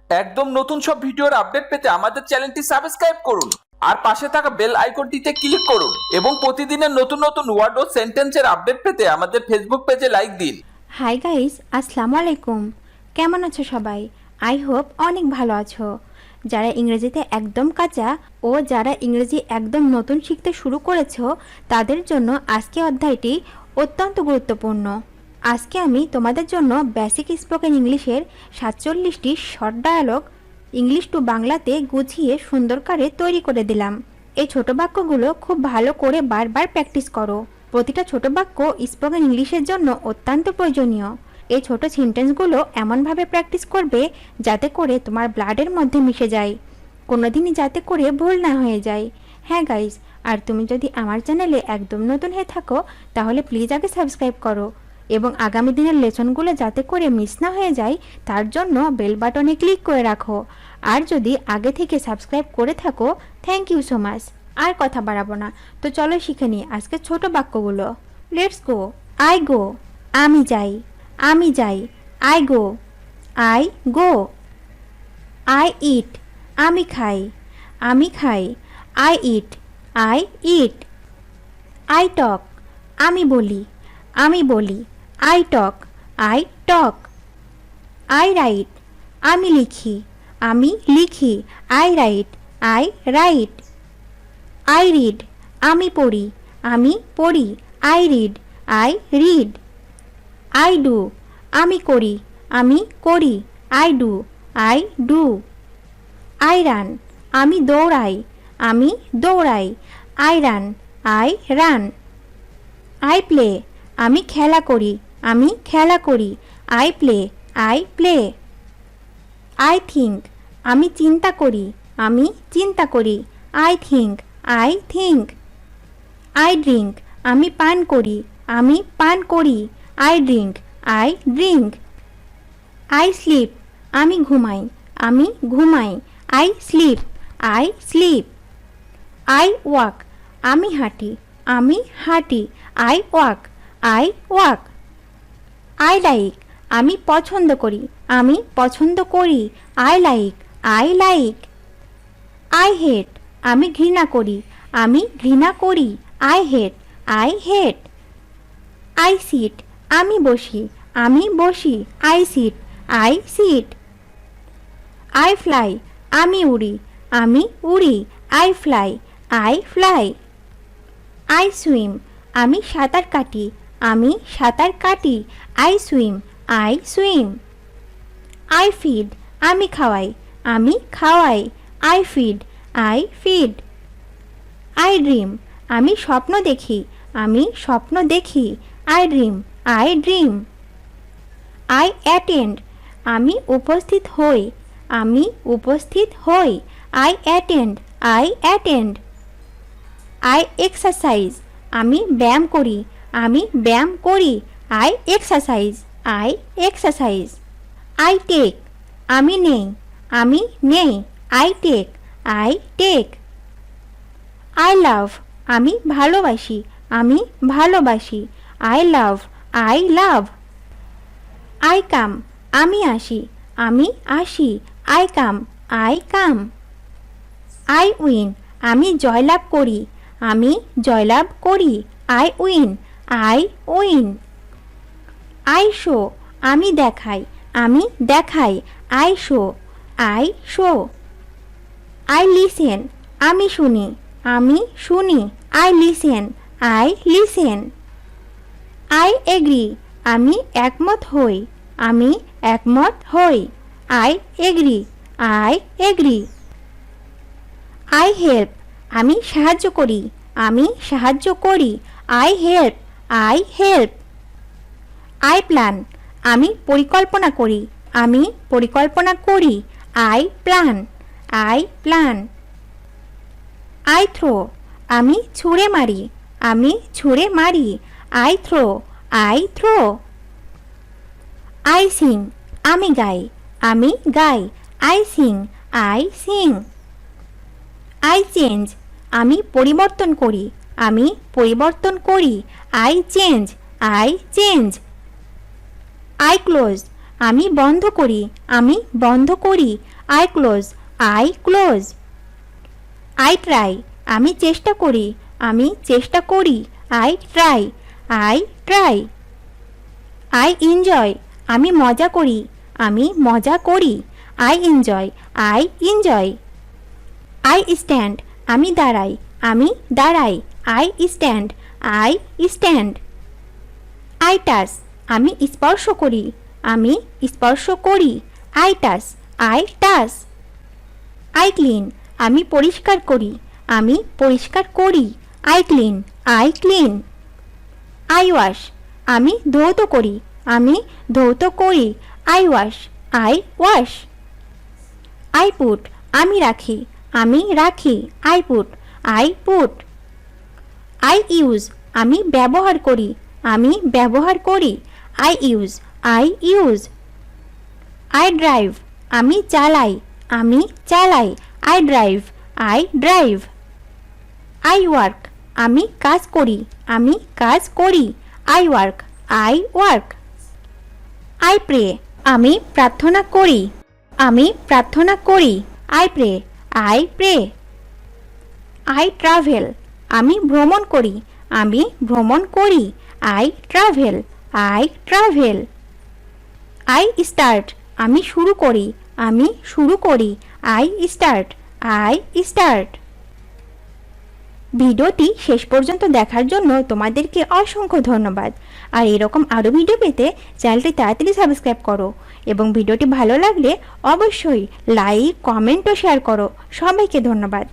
একদম নতুন সব ভিডিওর আপডেট পেতে আমাদের চ্যানেলটি সাবস্ক্রাইব করুন আর পাশে থাকা বেল আইকনটিতে ক্লিক করুন এবং প্রতিদিনের নতুন নতুন ওয়ার্ড ও সেন্টেন্সের আপডেট পেতে আমাদের ফেসবুক পেজে লাইক দিন। হাই গাইস, আসসালামু আলাইকুম। কেমন আছো সবাই? আই হোপ অনেক ভালো আছো। যারা ইংরেজিতে একদম কাঁচা ও যারা ইংরেজি একদম নতুন শিখতে শুরু করেছো তাদের জন্য আজকে অধ্যায়টি অত্যন্ত গুরুত্বপূর্ণ। আজকে আমি তোমাদের জন্য বেসিক স্পোকেন ইংলিশের 47টি শর্ট ডায়ালগ ইংলিশ টু বাংলাতে গুছিয়ে সুন্দর করে তৈরি করে দিলাম। এই ছোট বাক্যগুলো খুব ভালো করে বারবার প্র্যাকটিস করো। প্রতিটা ছোট বাক্য স্পোকেন ইংলিশের জন্য অত্যন্ত প্রয়োজনীয়। এই ছোট সেন্টেন্সগুলো এমনভাবে প্র্যাকটিস করবে যাতে করে তোমার ব্লাডের মধ্যে মিশে যায়, কোনোদিনই যাতে করে ভুল না হয়ে যায়। হ্যাঁ গাইস, আর তুমি যদি আমার চ্যানেলে একদম নতুন হয়ে থাকো তাহলে প্লিজ আগে সাবস্ক্রাইব করো এবং আগামী দিনের লেসনগুলো যাতে করে মিস না হয়ে যায় তার জন্য বেল বাটনে ক্লিক করে রাখো। আর যদি আগে থেকে সাবস্ক্রাইব করে থাকো, থ্যাংক ইউ সো মাচ। আর কথা বাড়াবো না, তো চলো শিখে নিই আজকে ছোট বাক্যগুলো। Let's go. আই গো, আমি যাই। আমি যাই, I go. I go. I eat, আমি খাই। আমি খাই, I eat. I eat. I talk, আমি বলি। আমি বলি, I talk. I talk. I right, আমি লিখি। আমি লিখি, I right. I right. I read, আমি পড়ি। আমি পড়ি, I read. I read. I do, আমি করি। আমি করি, I do. I do. I run, আমি দৌড়াই। আমি দৌড়াই, I run. I run. I play, আমি খেলা করি। আমি খেলা করি, I play. I play. I think, আমি চিন্তা করি। আমি চিন্তা করি, I think. I think. I drink, আমি পান করি। আমি পান করি, I drink. I drink. I sleep, আমি ঘুমাই। আমি ঘুমাই, I sleep. I sleep. I walk, আমি হাঁটি। আমি হাঁটি, I walk. I walk. I like, আমি পছন্দ করি। আমি পছন্দ করি, I like. I like. I hate, আমি ঘৃণা করি। আমি ঘৃণা করি, I hate. I hate. I sit, আমি বসি। আমি বসি, I sit. I sit. I fly, আমি উড়ি। আমি উড়ি, I fly. I fly. I swim, আমি সাঁতার কাটি। আমি সাঁতার কাটি, I swim. I swim. I feed, আমি খাওয়াই। আমি খাওয়াই, I feed. I feed. I dream, আমি স্বপ্ন দেখি। আমি স্বপ্ন দেখি, I dream. I dream. I attend, আমি উপস্থিত হই। আমি উপস্থিত হই, I attend. I attend. I exercise, আমি ব্যায়াম করি। আমি ব্যায়াম করি, I exercise. I exercise. I take, আমি নেই। আমি নেই, I take. I take. I love, আমি ভালোবাসি। আমি ভালোবাসি, I love. I love. I come, আমি আসি। আমি আসি, I come. I come. I win, আমি জয়লাভ করি। আমি জয়লাভ করি, I win. I win. I show, আমি দেখাই। আমি দেখাই, I show. I show. I listen, আমি শুনি। আমি শুনি, I listen. I listen. I agree, আমি একমত হই। আমি একমত হই, I agree. I agree. I help, আমি সাহায্য করি। আমি সাহায্য করি, I help. I help. I plan, আমি পরিকল্পনা করি। আমি পরিকল্পনা করি, I plan. I plan. I throw, আমি ছুঁড়ে মারি। আমি ছুঁড়ে মারি, I throw. I throw. I sing, আমি গাই। আমি গাই, I sing. I sing. I change, আমি পরিবর্তন করি। আমি পরিবর্তন করি, I change. I change. I close, আমি বন্ধ করি। আমি বন্ধ করি, I close, I close. I try, আমি চেষ্টা করি, আমি চেষ্টা করি, I try, I try. I enjoy, আমি মজা করি, আমি মজা করি, I enjoy, I enjoy. I stand, আমি দাঁড়াই, আমি দাঁড়াই, I stand, I stand. I touch, আমি স্পর্শ করি, আমি স্পর্শ করি, I touch, I touch. I clean, আমি পরিষ্কার করি, আমি পরিষ্কার করি, I clean, I clean. I wash, আমি ধৌত করি, আমি ধৌত করি, I wash, I wash. I put, আমি রাখি, আমি রাখি, I put, I put. I use, আমি ব্যবহার করি, আমি ব্যবহার করি, I use, I use. I drive, আমি চালাই, আমি চালাই, I drive, I drive. I work, আমি কাজ করি, আমি কাজ করি, I work, I work. I pray, আমি প্রার্থনা করি, আমি প্রার্থনা করি, I pray, I pray. I travel, আমি ভ্রমণ করি, আমি ভ্রমণ করি, I travel, I travel. I start, আমি শুরু করি, আমি শুরু করি, আই স্টার্ট, আই স্টার্ট। ভিডিওটি শেষ পর্যন্ত দেখার জন্য তোমাদেরকে অসংখ্য ধন্যবাদ। আর এরকম আরও ভিডিও পেতে চ্যানেলটি তাড়াতাড়ি সাবস্ক্রাইব করো এবং ভিডিওটি ভালো লাগলে অবশ্যই লাইক, কমেন্ট ও শেয়ার করো। সবাইকে ধন্যবাদ।